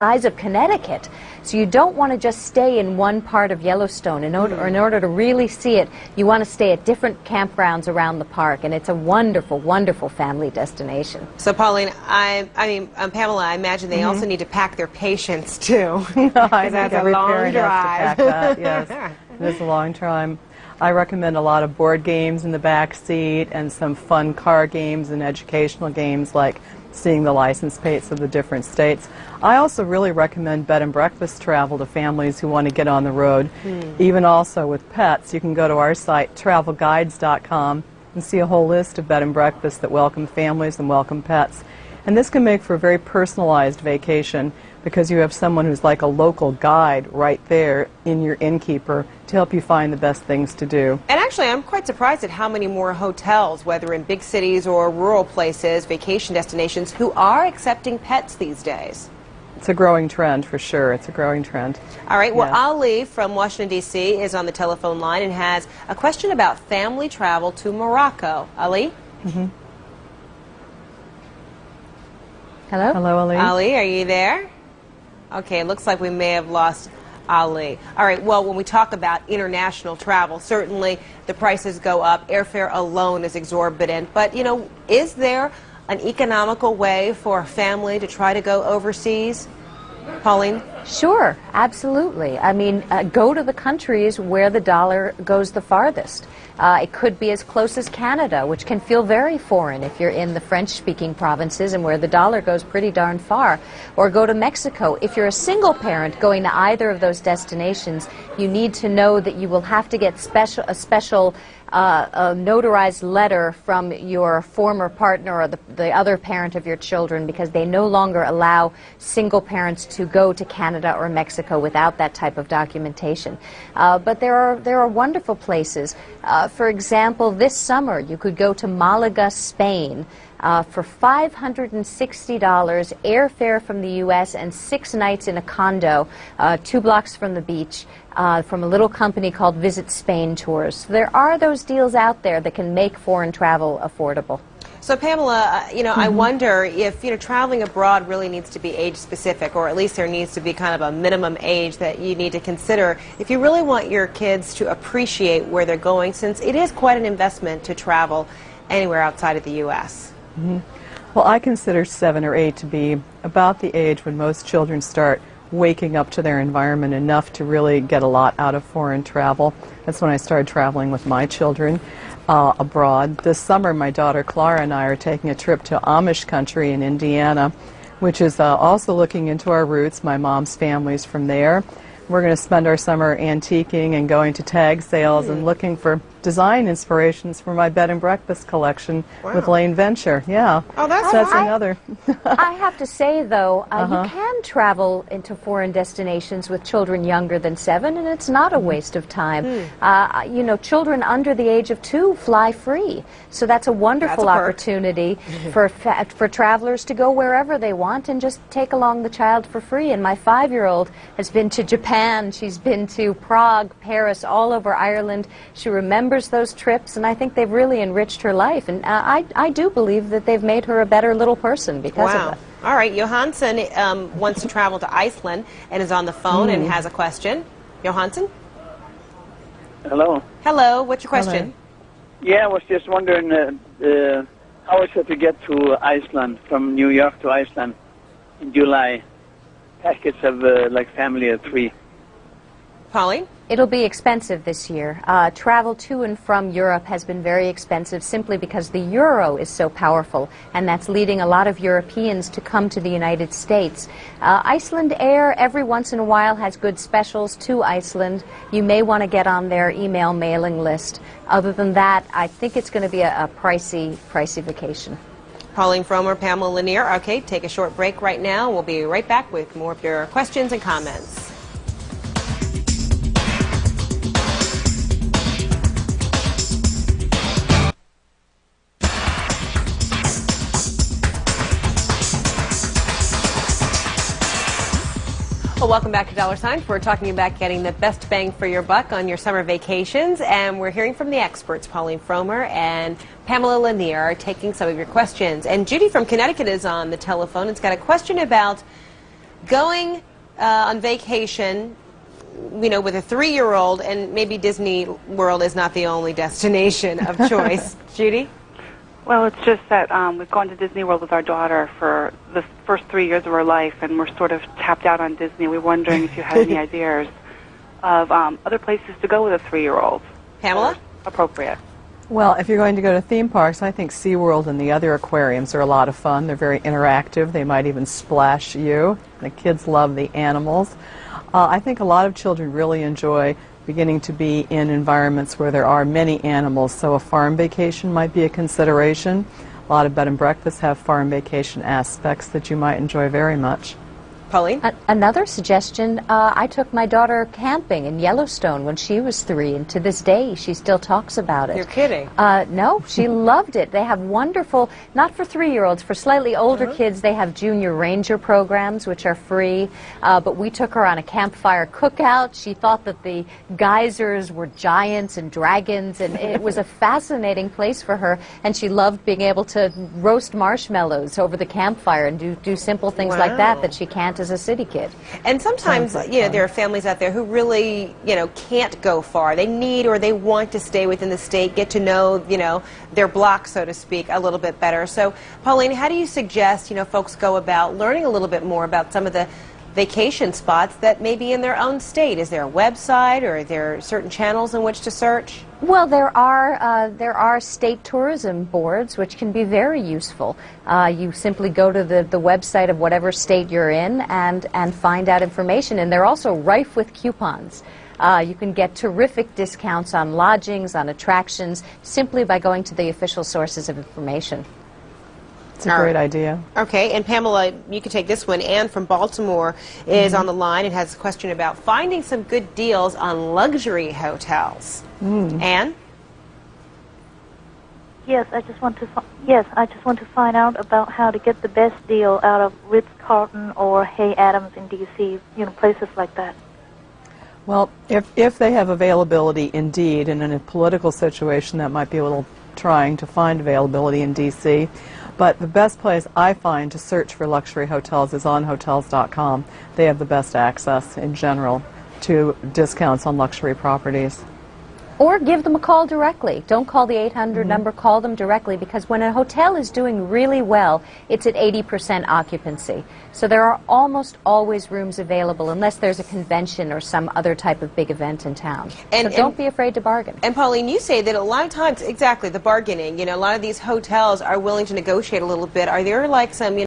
size of Connecticut. So you don't want to just stay in one part of Yellowstone. In order to really see it, you want to stay at different campgrounds around the park, and it's a wonderful, wonderful family destination. So, Pauline, Pamela, I imagine they also need to pack their patience, too. I think every parent has to pack that, yes. It is a long time. I recommend a lot of board games in the back seat and some fun car games and educational games like seeing the license plates of the different states. I also really recommend bed and breakfast travel to families who want to get on the road. Even also with pets, you can go to our site, travelguides.com, and see a whole list of bed and breakfasts that welcome families and welcome pets. And this can make for a very personalized vacation because you have someone who's like a local guide right there in your innkeeper to help you find the best things to do. And actually, I'm quite surprised at how many more hotels, whether in big cities or rural places, vacation destinations, who are accepting pets these days. It's a growing trend for sure. It's a growing trend. All right. Well, Yes. Ali from Washington, D.C. is on the telephone line and has a question about family travel to Morocco. Ali? Hello? Hello, Ali. Ali, are you there? Okay, it looks like we may have lost Ali. All right, well, when we talk about international travel, certainly the prices go up. Airfare alone is exorbitant. But, you know, is there an economical way for a family to try to go overseas? Pauline? Sure, absolutely. I mean, go to the countries where the dollar goes the farthest. It could be as close as Canada, which can feel very foreign if you're in the French-speaking provinces and where the dollar goes pretty darn far. Or go to Mexico. If you're a single parent going to either of those destinations, you need to know that you will have to get a special notarized letter from your former partner or the other parent of your children, because they no longer allow single parents to go to Canada or Mexico without that type of documentation. But there are wonderful places. For example, this summer you could go to Malaga, Spain, for $560, airfare from the U.S. and 6 nights in a condo 2 blocks from the beach, from a little company called Visit Spain Tours. So there are those deals out there that can make foreign travel affordable. So, Pamela, you know, I wonder if, you know, traveling abroad really needs to be age-specific, or at least there needs to be kind of a minimum age that you need to consider if you really want your kids to appreciate where they're going, since it is quite an investment to travel anywhere outside of the U.S. Well, I consider 7 or 8 to be about the age when most children start waking up to their environment enough to really get a lot out of foreign travel. That's when I started traveling with my children abroad. This summer, my daughter Clara and I are taking a trip to Amish country in Indiana, which is also looking into our roots. My mom's family's from there. We're going to spend our summer antiquing and going to tag sales and looking for design inspirations for my bed and breakfast collection with Lane Venture. Yeah. Oh, that's another. I have to say, though, you can travel into foreign destinations with children younger than 7, and it's not a waste of time. You know, children under the age of 2 fly free, so that's a wonderful opportunity for travelers to go wherever they want and just take along the child for free. And my 5-year-old has been to Japan, she's been to Prague, Paris, all over Ireland. She remembers those trips, and I think they've really enriched her life, and I do believe that they've made her a better little person because of it. All right, Johansson wants to travel to Iceland and is on the phone and has a question. Johansson? Hello. Hello, what's your question? Hello. Yeah, I was just wondering how is it to get to Iceland, from New York to Iceland in July? Package of like family of 3. Pauline? It'll be expensive this year. Travel to and from Europe has been very expensive simply because the euro is so powerful, and that's leading a lot of Europeans to come to the United States. Iceland Air every once in a while has good specials to Iceland. You may want to get on their email mailing list. Other than that, I think it's going to be a pricey vacation. Pauline Fromer, Pamela Lanier. Okay, take a short break right now. We'll be right back with more of your questions and comments. Well, welcome back to Dollar Signs. We're talking about getting the best bang for your buck on your summer vacations, and we're hearing from the experts. Pauline Fromer and Pamela Lanier are taking some of your questions. And Judy from Connecticut is on the telephone. It's got a question about going on vacation, you know, with a 3-year-old, and maybe Disney World is not the only destination of choice. Judy? Well, it's just that we've gone to Disney World with our daughter for the first 3 years of her life, and we're sort of tapped out on Disney. We're wondering if you had any ideas of other places to go with a 3-year-old. Pamela? Appropriate. Well, if you're going to go to theme parks, I think SeaWorld and the other aquariums are a lot of fun. They're very interactive. They might even splash you. The kids love the animals. I think a lot of children really enjoy beginning to be in environments where there are many animals, so a farm vacation might be a consideration. A lot of bed and breakfasts have farm vacation aspects that you might enjoy very much. Pauline? Another suggestion, I took my daughter camping in Yellowstone when she was 3, and to this day she still talks about it. You're kidding. No, she loved it. They have wonderful, not for 3-year-olds, for slightly older kids, they have junior ranger programs, which are free. But we took her on a campfire cookout. She thought that the geysers were giants and dragons, and it was a fascinating place for her. And she loved being able to roast marshmallows over the campfire and do simple things like that she can't as a city kid. And sometimes, you know, there are families out there who really, you know, can't go far. They need or they want to stay within the state, get to know, you know, their block, so to speak, a little bit better. So, Pauline, how do you suggest, you know, folks go about learning a little bit more about some of the vacation spots that may be in their own state? Is there a website, or are there certain channels in which to search? Well, there are state tourism boards which can be very useful. You simply go to the website of whatever state you're in and find out information. And they're also rife with coupons. You can get terrific discounts on lodgings, on attractions, simply by going to the official sources of information. It's a great idea. Okay, and Pamela, you can take this one. Anne from Baltimore is on the line and has a question about finding some good deals on luxury hotels. Anne? Yes, I just want to find out about how to get the best deal out of Ritz-Carlton or Hay Adams in D.C., you know, places like that. Well, if they have availability indeed, and in a political situation that might be a little trying to find availability in D.C., but the best place I find to search for luxury hotels is on Hotels.com. They have the best access in general to discounts on luxury properties. Or give them a call directly. Don't call the 800 number, call them directly, because when a hotel is doing really well, it's at 80% occupancy. So there are almost always rooms available unless there's a convention or some other type of big event in town. So don't be afraid to bargain. And Pauline, you say that a lot of times, exactly, the bargaining, you know, a lot of these hotels are willing to negotiate a little bit. Are there like some, you